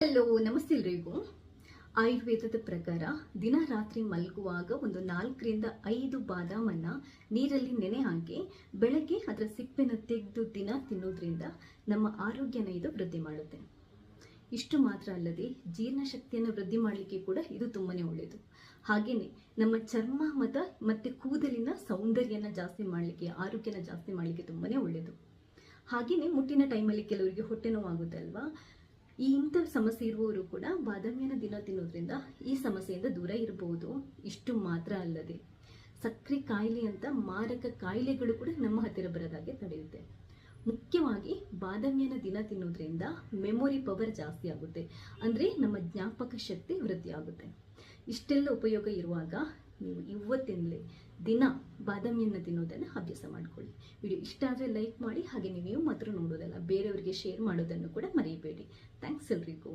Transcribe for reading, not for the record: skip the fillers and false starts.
Hello, ನಮಸ್ತೆ ಎಲ್ರಿಗೂ. ಆಯುರ್ವೇದದ ಪ್ರಕಾರ ದಿನ ರಾತ್ರಿ ಮಲಗುವಾಗ ಒಂದು 4 ರಿಂದ 5 ಬಾದಾಮನ್ನ ನೀರಲ್ಲಿ ನೆನೆ ಹಾಕಿ ಬೆಳಗ್ಗೆ ಅದರ ಸಿಪ್ಪೆನ ತೆಗೆದು ದಿನ ತಿನ್ನೋದ್ರಿಂದ ನಮ್ಮ ಆರೋಗ್ಯನ ಇದು ವೃದ್ಧಿ ಮಾಡುತ್ತೆ. ಇಷ್ಟು ಮಾತ್ರ ಅಲ್ಲದೆ ಜೀರ್ಣಶಕ್ತಿಯನ್ನು ವೃದ್ಧಿ ಮಾಡಲಿಕ್ಕೆ ಕೂಡ ಇದು ತುಂಬಾನೇ ಒಳ್ಳೆಯದು. ಹಾಗೇನೆ ನಮ್ಮ ಚರ್ಮ ಮತ್ತೆ ಕೂದಲಿನ ಸೌಂದರ್ಯನ ಜಾಸ್ತಿ ಮಾಡಲಿಕ್ಕೆ, ಆರೋಗ್ಯನ ಜಾಸ್ತಿ ಮಾಡಲಿಕ್ಕೆ ತುಂಬಾನೇ ಒಳ್ಳೆಯದು. ಹಾಗೇನೆ ಮುಟ್ಟಿನ ಟೈಮಲ್ಲಿ ಕೆಲವರಿಗೆ ಹೊಟ್ಟೆ ನೋವಾಗುತ್ತೆ ಅಲ್ವಾ, ಈ ಇಂಥ ಸಮಸ್ಯೆ ಇರುವವರು ಕೂಡ ಬಾದಾಮಿಯನ್ನು ದಿನ ತಿನ್ನೋದ್ರಿಂದ ಈ ಸಮಸ್ಯೆಯಿಂದ ದೂರ ಇರಬಹುದು. ಇಷ್ಟು ಮಾತ್ರ ಅಲ್ಲದೆ ಸಕ್ಕರೆ ಕಾಯಿಲೆ ಅಂತ ಮಾರಕ ಕಾಯಿಲೆಗಳು ಕೂಡ ನಮ್ಮ ಹತ್ತಿರ ಬರೋದಾಗೆ ತಡೆಯುತ್ತೆ. ಮುಖ್ಯವಾಗಿ ಬಾದಾಮಿಯನ್ನು ದಿನ ತಿನ್ನೋದ್ರಿಂದ ಮೆಮೊರಿ ಪವರ್ ಜಾಸ್ತಿ ಆಗುತ್ತೆ, ಅಂದರೆ ನಮ್ಮ ಜ್ಞಾಪಕ ಶಕ್ತಿ ವೃದ್ಧಿ ಆಗುತ್ತೆ. ಇಷ್ಟೆಲ್ಲ ಉಪಯೋಗ ಇರುವಾಗ ನೀವು ಇವತ್ತಿನಲೇ ದಿನ ಬಾದಾಮಿಯನ್ನು ತಿನ್ನೋದನ್ನು ಅಭ್ಯಾಸ ಮಾಡ್ಕೊಳ್ಳಿ. ವಿಡಿಯೋ ಇಷ್ಟ ಆದರೆ ಲೈಕ್ ಮಾಡಿ, ಹಾಗೆ ನೀವು ಮಾತ್ರ ನೋಡೋದಲ್ಲ ಬೇರೆಯವರಿಗೆ ಶೇರ್ ಮಾಡೋದನ್ನು ಕೂಡ ಮರೆಯಬೇಡಿ. ಥ್ಯಾಂಕ್ಸ್ ಎಲ್ರಿಗೂ.